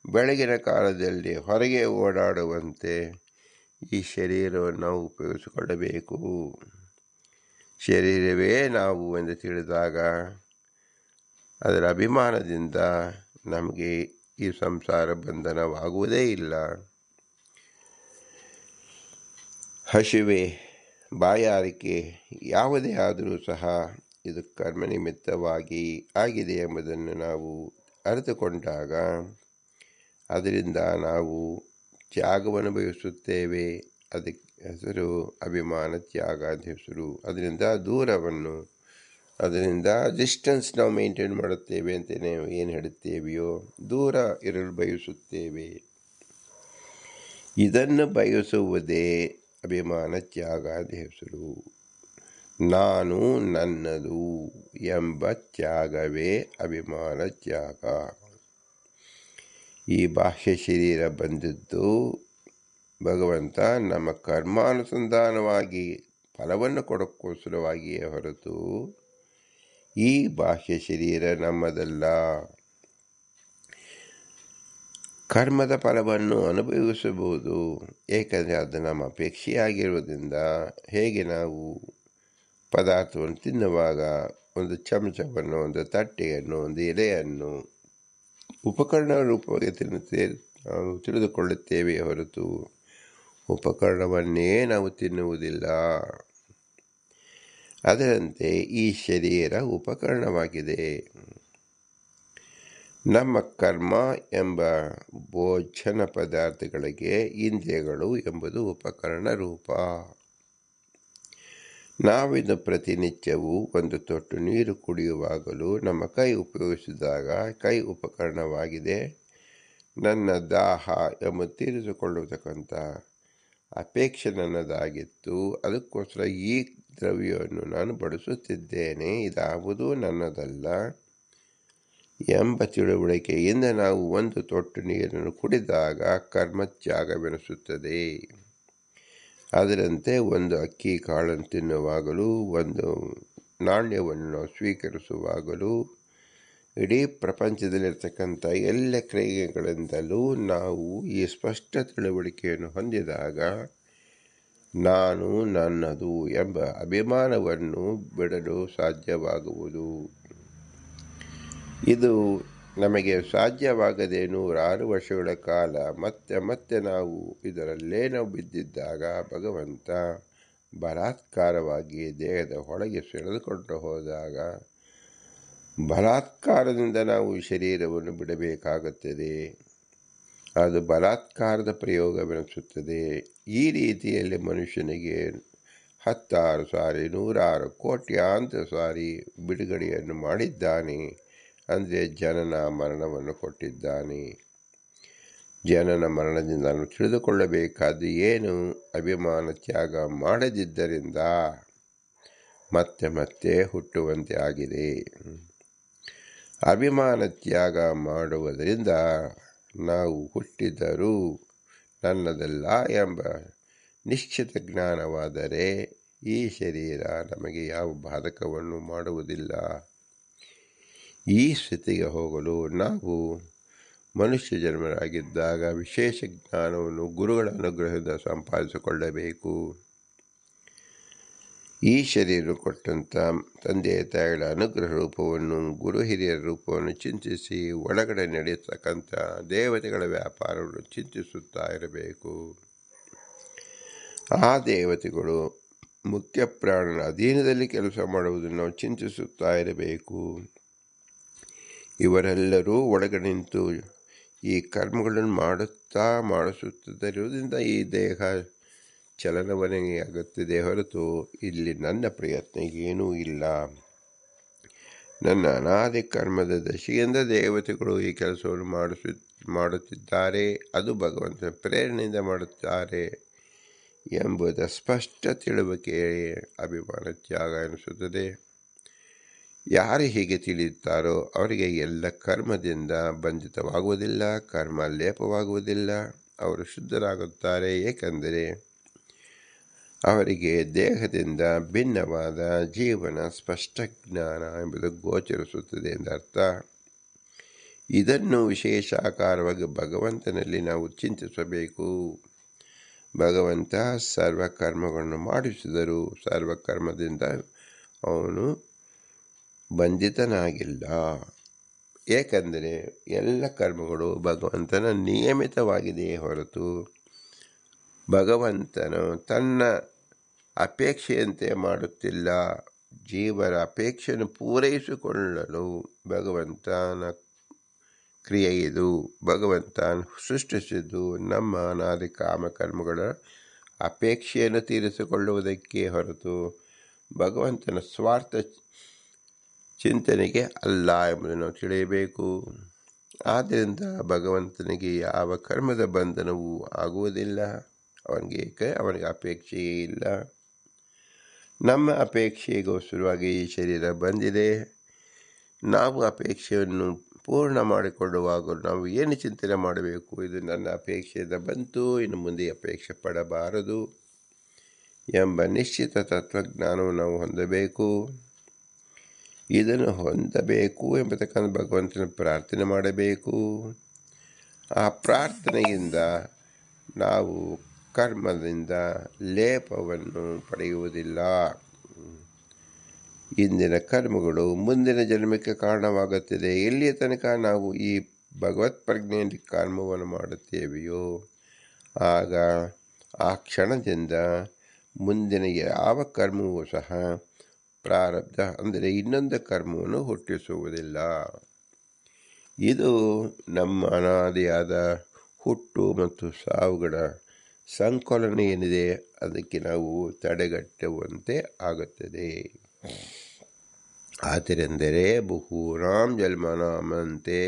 ಬೆಳಗಿನ ಕಾಲದಲ್ಲಿ ಹೊರಗೆ ಓಡಾಡುವಂತೆ ಈ ಶರೀರವನ್ನು ನಾವು ಉಪಯೋಗಿಸಿಕೊಳ್ಳಬೇಕು. ಶರೀರವೇ ನಾವು ಎಂದು ತಿಳಿದಾಗ ಅದರ ಅಭಿಮಾನದಿಂದ ನಮಗೆ ಈ ಸಂಸಾರ ಬಂಧನವಾಗುವುದೇ ಇಲ್ಲ. ಹಸಿವೆ, ಬಾಯಾರಿಕೆ ಯಾವುದೇ ಆದರೂ ಸಹ ಇದು ಕರ್ಮ ನಿಮಿತ್ತವಾಗಿ ಆಗಿದೆ ಎಂಬುದನ್ನು ನಾವು ಅರಿತುಕೊಂಡಾಗ ಅದರಿಂದ ನಾವು ತ್ಯಾಗವನ್ನು ಬಯಸುತ್ತೇವೆ. ಅದಕ್ಕೆ ಹೆಸರು ಅಭಿಮಾನ ತ್ಯಾಗ ಅಂತ ಹೆಸರು. ಅದರಿಂದ ಡಿಸ್ಟೆನ್ಸ್ ನಾವು ಮೇಂಟೈನ್ ಮಾಡುತ್ತೇವೆ ಅಂತ ಏನು ಹೇಳುತ್ತೇವೆಯೋ ದೂರ ಇರಲು ಬಯಸುತ್ತೇವೆ. ಇದನ್ನು ಬಯಸುವುದೇ ಅಭಿಮಾನ ತ್ಯಾಗ ಅಂತ ಹೆಸರು. ನಾನು ನನ್ನದು ಎಂಬ ತ್ಯಾಗವೇ ಅಭಿಮಾನ ತ್ಯಾಗ. ಈ ಬಾಹ್ಯ ಶರೀರ ಬಂದಿದ್ದು ಭಗವಂತ ನಮ್ಮ ಕರ್ಮಾನುಸಂಧಾನವಾಗಿ ಫಲವನ್ನು ಕೊಡೋಕ್ಕೋಸ್ಕರವಾಗಿಯೇ ಹೊರತು ಈ ಬಾಹ್ಯ ಶರೀರ ನಮ್ಮದಲ್ಲ. ಕರ್ಮದ ಫಲವನ್ನು ಅನುಭವಿಸಬಹುದು, ಏಕೆಂದರೆ ಅದು ನಮ್ಮ ಅಪೇಕ್ಷೆಯಾಗಿರುವುದರಿಂದ. ಹೇಗೆ ನಾವು ಪದಾರ್ಥವನ್ನು ತಿನ್ನುವಾಗ ಒಂದು ಚಮಚವನ್ನು, ಒಂದು ತಟ್ಟೆಯನ್ನು, ಒಂದು ಎಲೆಯನ್ನು ಉಪಕರಣ ರೂಪವಾಗಿ ನಾವು ತಿಳಿದುಕೊಳ್ಳುತ್ತೇವೆ ಹೊರತು ಉಪಕರಣವನ್ನೇ ನಾವು ತಿನ್ನುವುದಿಲ್ಲ. ಅದರಂತೆ ಈ ಶರೀರ ಉಪಕರಣವಾಗಿದೆ. ನಮ್ಮ ಕರ್ಮ ಎಂಬ ಭೋಜನ ಪದಾರ್ಥಗಳಿಗೆ ಇಂದ್ರಿಯಗಳು ಎಂಬುದು ಉಪಕರಣ ರೂಪ. ನಾವಿದು ಪ್ರತಿನಿತ್ಯವೂ ಒಂದು ತೊಟ್ಟು ನೀರು ಕುಡಿಯುವಾಗಲೂ ನಮ್ಮ ಕೈ ಉಪಯೋಗಿಸಿದಾಗ ಕೈ ಉಪಕರಣವಾಗಿದೆ. ನನ್ನ ದಾಹ ಎಂಬ ತೀರಿಸಿಕೊಳ್ಳತಕ್ಕಂಥ ಅಪೇಕ್ಷೆ ನನ್ನದಾಗಿತ್ತು, ಅದಕ್ಕೋಸ್ಕರ ಈ ದ್ರವ್ಯವನ್ನು ನಾನು ಬಳಸುತ್ತಿದ್ದೇನೆ, ಇದಾವುದೂ ನನ್ನದಲ್ಲ ಎಂಬ ತಿಳುವಳಿಕೆಯಿಂದ ನಾವು ಒಂದು ತೊಟ್ಟು ನೀರನ್ನು ಕುಡಿದಾಗ ಕರ್ಮತ್ಯಾಗವೆನಿಸುತ್ತದೆ. ಅದರಂತೆ ಒಂದು ಅಕ್ಕಿ ಕಾಳನ್ನು ತಿನ್ನುವಾಗಲೂ, ಒಂದು ನಾಣ್ಯವನ್ನು ನಾವು ಸ್ವೀಕರಿಸುವಾಗಲೂ, ಇಡೀ ಪ್ರಪಂಚದಲ್ಲಿರ್ತಕ್ಕಂಥ ಎಲ್ಲ ಕ್ರಿಯೆಗಳಿಂದಲೂ ನಾವು ಈ ಸ್ಪಷ್ಟ ತಿಳುವಳಿಕೆಯನ್ನು ಹೊಂದಿದಾಗ ನಾನು ನನ್ನದು ಎಂಬ ಅಭಿಮಾನವನ್ನು ಬಿಡಲು ಸಾಧ್ಯವಾಗುವುದು. ಇದು ನಮಗೆ ಸಾಧ್ಯವಾಗದೆ 106 ವರ್ಷಗಳ ಕಾಲ ಮತ್ತೆ ನಾವು ಇದರಲ್ಲೇ ನಾವು ಬಿದ್ದಿದ್ದಾಗ ಭಗವಂತ ಬಲಾತ್ಕಾರವಾಗಿ ದೇಹದ ಒಳಗೆ ಸೆಳೆದುಕೊಂಡು ಹೋದಾಗ ಬಲಾತ್ಕಾರದಿಂದ ನಾವು ಶರೀರವನ್ನು ಬಿಡಬೇಕಾಗುತ್ತದೆ. ಅದು ಬಲಾತ್ಕಾರದ ಪ್ರಯೋಗವೆನಿಸುತ್ತದೆ. ಈ ರೀತಿಯಲ್ಲಿ ಮನುಷ್ಯನಿಗೆ 10 ಸಾರಿ 106 ಕೋಟ್ಯಾಂತರ ಸಾರಿ ಬಿಡುಗಡೆಯನ್ನು ಮಾಡಿದ್ದಾನೆ. ಅಂದರೆ ಜನನ ಮರಣವನ್ನು ಕೊಟ್ಟಿದ್ದಾನೆ. ಜನನ ಮರಣದಿಂದ ನಾನು ತಿಳಿದುಕೊಳ್ಳಬೇಕಾದ್ದು ಏನು? ಅಭಿಮಾನ ತ್ಯಾಗ ಮಾಡದಿದ್ದರಿಂದ ಮತ್ತೆ ಹುಟ್ಟುವಂತೆ ಆಗಿದೆ. ಅಭಿಮಾನ ತ್ಯಾಗ ಮಾಡುವುದರಿಂದ ನಾವು ಹುಟ್ಟಿದರೂ ನನ್ನದಲ್ಲ ಎಂಬ ನಿಶ್ಚಿತ ಜ್ಞಾನವಾದರೆ ಈ ಶರೀರ ನಮಗೆ ಯಾವ ಬಾಧಕವನ್ನು ಮಾಡುವುದಿಲ್ಲ. ಈ ಸ್ಥಿತಿಗೆ ಹೋಗಲು ನಾವು ಮನುಷ್ಯ ಜನ್ಮರಾಗಿದ್ದಾಗ ವಿಶೇಷ ಜ್ಞಾನವನ್ನು ಗುರುಗಳ ಅನುಗ್ರಹದಿಂದ ಸಂಪಾದಿಸಿಕೊಳ್ಳಬೇಕು. ಈ ಶರೀರ ಕೊಟ್ಟಂಥ ತಂದೆ ತಾಯಿಗಳ ಅನುಗ್ರಹ ರೂಪವನ್ನು, ಗುರು ಹಿರಿಯರ ರೂಪವನ್ನು ಚಿಂತಿಸಿ ಒಳಗಡೆ ನಡೆಯತಕ್ಕಂಥ ದೇವತೆಗಳ ವ್ಯಾಪಾರವನ್ನು ಚಿಂತಿಸುತ್ತಾ ಇರಬೇಕು. ಆ ದೇವತೆಗಳು ಮುಖ್ಯ ಪ್ರಾಣನ ಅಧೀನದಲ್ಲಿ ಕೆಲಸ ಮಾಡುವುದನ್ನು ನಾವು ಚಿಂತಿಸುತ್ತಾ ಇರಬೇಕು. ಇವರೆಲ್ಲರೂ ಒಳಗಡೆ ನಿಂತು ಈ ಕರ್ಮಗಳನ್ನು ಮಾಡಿಸುತ್ತಿರುವುದರಿಂದ ಈ ದೇಹ ಚಲನವಲನೆ ಆಗುತ್ತದೆ ಹೊರತು ಇಲ್ಲಿ ನನ್ನ ಪ್ರಯತ್ನ ಏನೂ ಇಲ್ಲ. ನನ್ನ ಅನಾದಿ ಕರ್ಮದ ದಶೆಯಿಂದ ದೇವತೆಗಳು ಈ ಕೆಲಸವನ್ನು ಮಾಡುತ್ತಿದ್ದಾರೆ. ಅದು ಭಗವಂತನ ಪ್ರೇರಣೆಯಿಂದ ಮಾಡುತ್ತಾರೆ ಎಂಬುದರ ಸ್ಪಷ್ಟ ತಿಳುವಳಿಕೆ ಅಭಿಮಾನ ತ್ಯಾಗ ಎನಿಸುತ್ತದೆ. ಯಾರು ಹೀಗೆ ತಿಳಿಯುತ್ತಾರೋ ಅವರಿಗೆ ಎಲ್ಲ ಕರ್ಮದಿಂದ ಬಂಧಿತವಾಗುವುದಿಲ್ಲ, ಕರ್ಮ ಲೇಪವಾಗುವುದಿಲ್ಲ. ಅವರು ಶುದ್ಧರಾಗುತ್ತಾರೆ. ಏಕೆಂದರೆ ಅವರಿಗೆ ದೇಹದಿಂದ ಭಿನ್ನವಾದ ಜೀವನ ಸ್ಪಷ್ಟ ಜ್ಞಾನ ಎಂಬುದು ಗೋಚರಿಸುತ್ತದೆ ಎಂದರ್ಥ. ಇದನ್ನು ವಿಶೇಷಾಕಾರವಾಗಿ ಭಗವಂತನಲ್ಲಿ ನಾವು ಚಿಂತಿಸಬೇಕು. ಭಗವಂತ ಸರ್ವಕರ್ಮಗಳನ್ನು ಮಾಡಿಸಿದರೂ ಸರ್ವಕರ್ಮದಿಂದ ಅವನು ಬಂಧಿತನಾಗಿಲ್ಲ. ಏಕೆಂದರೆ ಎಲ್ಲ ಕರ್ಮಗಳು ಭಗವಂತನ ನಿಯಮಿತವಾಗಿದೆಯೇ ಹೊರತು ಭಗವಂತನು ತನ್ನ ಅಪೇಕ್ಷೆಯಂತೆ ಮಾಡುತ್ತಿಲ್ಲ. ಜೀವರ ಅಪೇಕ್ಷೆಯನ್ನು ಪೂರೈಸಿಕೊಳ್ಳಲು ಭಗವಂತನ ಕ್ರಿಯೆ ಇದು. ಭಗವಂತ ಸೃಷ್ಟಿಸಿದ್ದು ನಮ್ಮ ಅನಾದಿ ಕಾಮಕರ್ಮಗಳ ಅಪೇಕ್ಷೆಯನ್ನು ತೀರಿಸಿಕೊಳ್ಳುವುದಕ್ಕೆ ಹೊರತು ಭಗವಂತನ ಸ್ವಾರ್ಥ ಚಿಂತನೆಗೆ ಅಲ್ಲ ಎಂಬುದನ್ನು ತಿಳಿಯಬೇಕು. ಆದ್ದರಿಂದ ಭಗವಂತನಿಗೆ ಯಾವ ಕರ್ಮದ ಬಂಧನವೂ ಆಗುವುದಿಲ್ಲ. ಅವನಿಗೆ ಅಪೇಕ್ಷೆಯೇ ಇಲ್ಲ. ನಮ್ಮ ಅಪೇಕ್ಷೆಗೋಸ್ಕರವಾಗಿ ಈ ಶರೀರ ಬಂದಿದೆ. ನಾವು ಅಪೇಕ್ಷೆಯನ್ನು ಪೂರ್ಣ ಮಾಡಿಕೊಳ್ಳುವಾಗ ನಾವು ಏನು ಚಿಂತನೆ ಮಾಡಬೇಕು? ಇದು ನನ್ನ ಅಪೇಕ್ಷೆಯಿಂದ ಬಂತು, ಇನ್ನು ಮುಂದೆ ಅಪೇಕ್ಷೆ ಪಡಬಾರದು ಎಂಬ ನಿಶ್ಚಿತ ತತ್ವಜ್ಞಾನವನ್ನು ನಾವು ಹೊಂದಬೇಕು. ಇದನ್ನು ಹೊಂದಬೇಕು ಎಂಬತಕ್ಕಂಥ ಭಗವಂತನ ಪ್ರಾರ್ಥನೆ ಮಾಡಬೇಕು. ಆ ಪ್ರಾರ್ಥನೆಯಿಂದ ನಾವು ಕರ್ಮದಿಂದ ಲೇಪವನ್ನು ಪಡೆಯುವುದಿಲ್ಲ. ಇಂದಿನ ಕರ್ಮಗಳು ಮುಂದಿನ ಜನ್ಮಕ್ಕೆ ಕಾರಣವಾಗುತ್ತದೆ. ಎಲ್ಲಿಯ ತನಕ ನಾವು ಈ ಭಗವತ್ ಪ್ರಜ್ಞೆಯಲ್ಲಿ ಕರ್ಮವನ್ನು ಮಾಡುತ್ತೇವೆಯೋ ಆಗ ಆ ಕ್ಷಣದಿಂದ ಮುಂದಿನ ಯಾವ ಕರ್ಮವೂ ಸಹ ಪ್ರಾರಬ್ಧ ಅಂದರೆ ಇನ್ನೊಂದು ಕರ್ಮವನ್ನು ಹುಟ್ಟಿಸುವುದಿಲ್ಲ. ಇದು ನಮ್ಮ ಅನಾದಿಯಾದ ಹುಟ್ಟು ಮತ್ತು ಸಾವುಗಳ ಸಂಕಲನ ಏನಿದೆ ಅದಕ್ಕೆ ನಾವು ತಡೆಗಟ್ಟುವಂತೆ ಆಗುತ್ತದೆ. ಆದ್ದರಿಂದಲೇ ಬಹುನಾಂ ಜನ್ಮನಾಮಂತೆ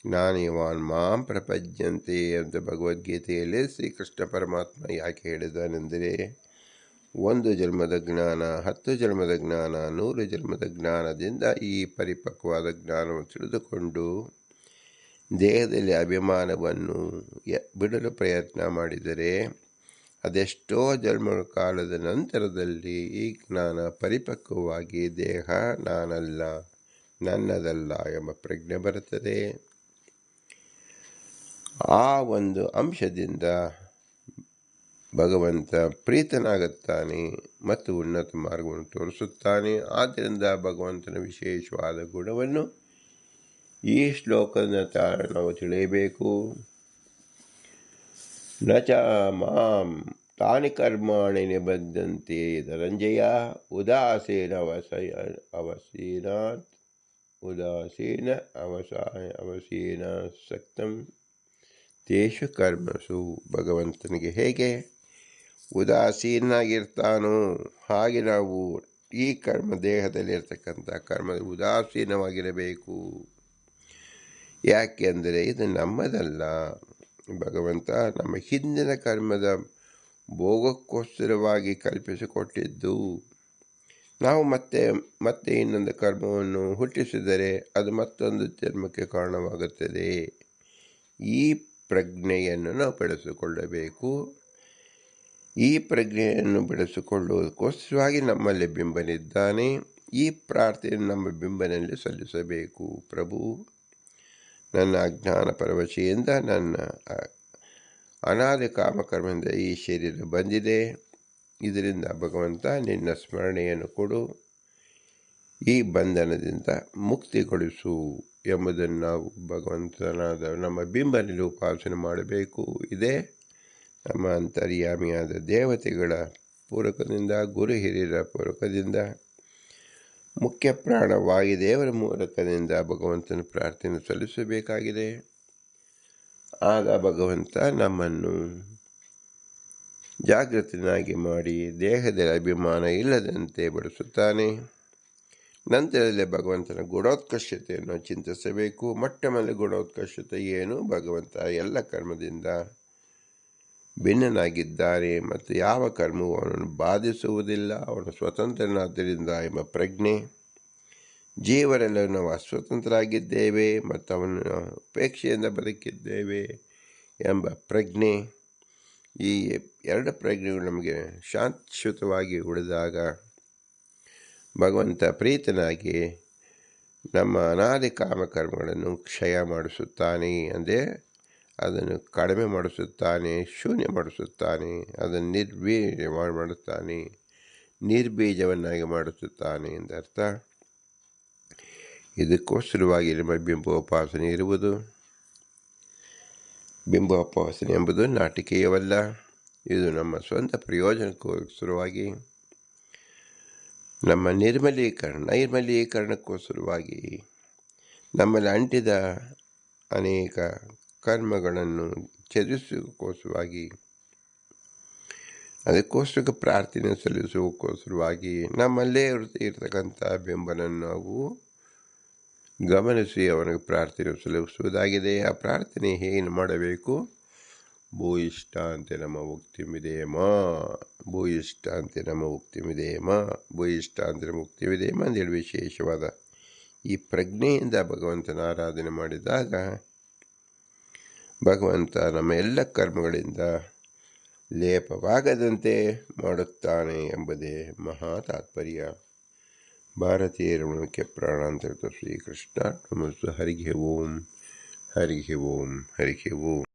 ಜ್ಞಾನಿವಾನ್ ಮಾಂ ಪ್ರಪಂಚಂತೆ ಅಂತ ಭಗವದ್ಗೀತೆಯಲ್ಲಿ ಶ್ರೀಕೃಷ್ಣ ಪರಮಾತ್ಮ ಯಾಕೆ ಹೇಳಿದಾನೆಂದರೆ, 1 ಜನ್ಮದ ಜ್ಞಾನ, 10 ಜನ್ಮದ ಜ್ಞಾನ, 100 ಜನ್ಮದ ಜ್ಞಾನದಿಂದ ಈ ಪರಿಪಕ್ವವಾದ ಜ್ಞಾನವನ್ನು ತಿಳಿದುಕೊಂಡು ದೇಹದಲ್ಲಿ ಅಭಿಮಾನವನ್ನು ಬಿಡಲು ಪ್ರಯತ್ನ ಮಾಡಿದರೆ ಅದೆಷ್ಟೋ ಜನ್ಮಗಳ ಕಾಲದ ನಂತರದಲ್ಲಿ ಈ ಜ್ಞಾನ ಪರಿಪಕ್ವವಾಗಿ ದೇಹ ನಾನಲ್ಲ, ನನ್ನದಲ್ಲ ಎಂಬ ಪ್ರಜ್ಞೆ ಬರುತ್ತದೆ. ಆ ಒಂದು ಅಂಶದಿಂದ ಭಗವಂತ ಪ್ರೀತನಾಗುತ್ತಾನೆ ಮತ್ತು ಉನ್ನತ ಮಾರ್ಗವನ್ನು ತೋರಿಸುತ್ತಾನೆ. ಆದ್ದರಿಂದ ಭಗವಂತನ ವಿಶೇಷವಾದ ಗುಣವನ್ನು ಈ ಶ್ಲೋಕದ ನಾವು ತಿಳಿಯಬೇಕು. ನ ಚ ಮಾಂ ತಾನಿ ಕರ್ಮಾಣಿ ನಿಬದ್ಧಂತೆ ಧನಂಜಯ ಉದಾಸೀನ ಅವಸೀನ ಸಕ್ತಂ ತೇಷು ಕರ್ಮಸು. ಭಗವಂತನಿಗೆ ಹೇಗೆ ಉದಾಸೀನಾಗಿರ್ತಾನೋ ಹಾಗೆ ನಾವು ಈ ದೇಹದಲ್ಲಿರ್ತಕ್ಕಂಥ ಕರ್ಮದ ಉದಾಸೀನವಾಗಿರಬೇಕು. ಯಾಕೆಂದರೆ ಇದು ನಮ್ಮದಲ್ಲ. ಭಗವಂತ ನಮ್ಮ ಹಿಂದಿನ ಕರ್ಮದ ಭೋಗಕ್ಕೋಸ್ಕರವಾಗಿ ಕಲ್ಪಿಸಿಕೊಟ್ಟಿದ್ದು. ನಾವು ಮತ್ತೆ ಇನ್ನೊಂದು ಕರ್ಮವನ್ನು ಹುಟ್ಟಿಸಿದರೆ ಅದು ಮತ್ತೊಂದು ಜನ್ಮಕ್ಕೆ ಕಾರಣವಾಗುತ್ತದೆ. ಈ ಪ್ರಜ್ಞೆಯನ್ನು ನಾವು ಬೆಳೆಸಿಕೊಳ್ಳಬೇಕು. ಈ ಪ್ರಜ್ಞೆಯನ್ನು ಬೆಳೆಸಿಕೊಳ್ಳುವುದಕ್ಕೋಸ್ಕರವಾಗಿ ನಮ್ಮಲ್ಲಿ ಬಿಂಬನಿದ್ದಾನೆ. ಈ ಪ್ರಾರ್ಥನೆಯನ್ನು ನಮ್ಮ ಬಿಂಬನಲ್ಲಿ ಸಲ್ಲಿಸಬೇಕು. ಪ್ರಭು, ನನ್ನ ಅಜ್ಞಾನ ಪರವಶೆಯಿಂದ ನನ್ನ ಅನಾದಿ ಕಾಮಕರ್ಮದಿಂದ ಈ ಶರೀರ ಬಂದಿದೆ. ಇದರಿಂದ ಭಗವಂತ ನಿನ್ನ ಸ್ಮರಣೆಯನ್ನು ಕೊಡು, ಈ ಬಂಧನದಿಂದ ಮುಕ್ತಿಗೊಳಿಸು ಎಂಬುದನ್ನು ನಾವು ಭಗವಂತನಾದ ನಮ್ಮ ಬಿಂಬನಲ್ಲಿ ಉಪಾಸನೆ ಮಾಡಬೇಕು. ಇದೇ ನಮ್ಮ ಅಂತರ್ಯಾಮಿಯಾದ ದೇವತೆಗಳ ಪೂರಕದಿಂದ, ಗುರು ಹಿರಿಯರ ಪೂರಕದಿಂದ, ಮುಖ್ಯ ಪ್ರಾಣ ವಾಯುದೇವರ ಮೂಲಕದಿಂದ ಭಗವಂತನ ಪ್ರಾರ್ಥನೆ ಸಲ್ಲಿಸಬೇಕಾಗಿದೆ. ಆಗ ಭಗವಂತ ನಮ್ಮನ್ನು ಜಾಗೃತನಾಗಿ ಮಾಡಿ ದೇಹದ ಅಭಿಮಾನ ಇಲ್ಲದಂತೆ ಬಡಿಸುತ್ತಾನೆ. ನಂತರದಲ್ಲಿ ಭಗವಂತನ ಗುಣೋತ್ಕರ್ಷತೆಯನ್ನು ಚಿಂತಿಸಬೇಕು. ಮೊಟ್ಟಮೊದಲ ಗುಣೋತ್ಕರ್ಷತೆ ಏನು? ಭಗವಂತ ಎಲ್ಲ ಕರ್ಮದಿಂದ ಭಿನ್ನನಾಗಿದ್ದಾನೆ ಮತ್ತು ಯಾವ ಕರ್ಮವೂ ಅವನನ್ನು ಬಾಧಿಸುವುದಿಲ್ಲ. ಅವನು ಸ್ವತಂತ್ರನಾದ್ದರಿಂದ ಎಂಬ ಪ್ರಜ್ಞೆ. ಜೀವರೆಲ್ಲರೂ ನಾವು ಅಸ್ವತಂತ್ರರಾಗಿದ್ದೇವೆ ಮತ್ತು ಅವನ ಉಪೇಕ್ಷೆಯಿಂದ ಬದುಕಿದ್ದೇವೆ ಎಂಬ ಪ್ರಜ್ಞೆ. ಈ ಎರಡು ಪ್ರಜ್ಞೆಗಳು ನಮಗೆ ಶಾಂತಿಯುತವಾಗಿ ಉಳಿದಾಗ ಭಗವಂತ ಪ್ರೀತನಾಗಿ ನಮ್ಮ ಅನಾದಿ ಕಾಮಕರ್ಮಗಳನ್ನು ಕ್ಷಯ ಮಾಡಿಸುತ್ತಾನೆ. ಅಂದರೆ ಅದನ್ನು ಕಡಿಮೆ ಮಾಡಿಸುತ್ತಾನೆ, ಶೂನ್ಯ ಮಾಡಿಸುತ್ತಾನೆ, ಅದನ್ನು ನಿರ್ವೀರ್ಯ ಮಾಡುತ್ತಾನೆ, ನಿರ್ಬೀಜವನ್ನಾಗಿ ಮಾಡಿಸುತ್ತಾನೆ ಎಂದರ್ಥ. ಇದಕ್ಕೋಸ್ಕರವಾಗಿ ನಮ್ಮ ಬಿಂಬೋಪಾಸನೆ ಇರುವುದು. ಬಿಂಬೋಪಾಸನೆ ಎಂಬುದು ನಾಟಿಕೆಯವಲ್ಲ, ಇದು ನಮ್ಮ ಸ್ವಂತ ಪ್ರಯೋಜನಕ್ಕೋಸ್ಕರವಾಗಿ, ನಮ್ಮ ನೈರ್ಮಲೀಕರಣಕ್ಕೋಸ್ಕರವಾಗಿ, ನಮ್ಮಲ್ಲಿ ಅಂಟಿದ ಅನೇಕ ಕರ್ಮಗಳನ್ನು ತ್ಯಜಿಸೋಕ್ಕೋಸ್ಕರವಾಗಿ, ಅದಕ್ಕೋಸ್ಕರ ಪ್ರಾರ್ಥನೆ ಸಲ್ಲಿಸೋಕ್ಕೋಸ್ಕರವಾಗಿ ನಮ್ಮಲ್ಲೇ ಇರತಕ್ಕಂಥ ಬೆಂಬಲನ್ನು ನಾವು ಗಮನಿಸಿ ಅವನಿಗೆ ಪ್ರಾರ್ಥನೆ ಸಲ್ಲಿಸುವುದಾಗಿದೆ. ಆ ಪ್ರಾರ್ಥನೆ ಏನು ಮಾಡಬೇಕು? ಭೂಯಿಷ್ಠಾಂತೆ ನಮ್ಮ ಮುಕ್ತಿಮಿದೇಮ, ಭೂಯಿಷ್ಠಾಂತೆ ನಮ್ಮ ಮುಕ್ತಿಮಿದೇಮ, ಭೂಯಿಷ್ಠಾಂತೆ ನಮ್ಮ ಮುಕ್ತಿಮಿದೇಮ ಅಂತೇಳಿ ವಿಶೇಷವಾದ ಈ ಪ್ರಜ್ಞೆಯಿಂದ ಭಗವಂತನ ಆರಾಧನೆ ಮಾಡಿದಾಗ ಭಗವಂತ ನಮ್ಮ ಎಲ್ಲ ಕರ್ಮಗಳಿಂದ ಲೇಪವಾಗದಂತೆ ಮಾಡುತ್ತಾನೆ ಎಂಬುದೇ ಮಹಾ ತಾತ್ಪರ್ಯ. ಭಾರತೀಯ ರಮಣಕ್ಕೆ ಪ್ರಾಣಾಂತರಿತ ಶ್ರೀಕೃಷ್ಣ ನಮಸ್ತು. ಹರಿಗೆ ಓಂ, ಹರಿಗೆ ಓಂ, ಹರಿಗೆ ಓಂ.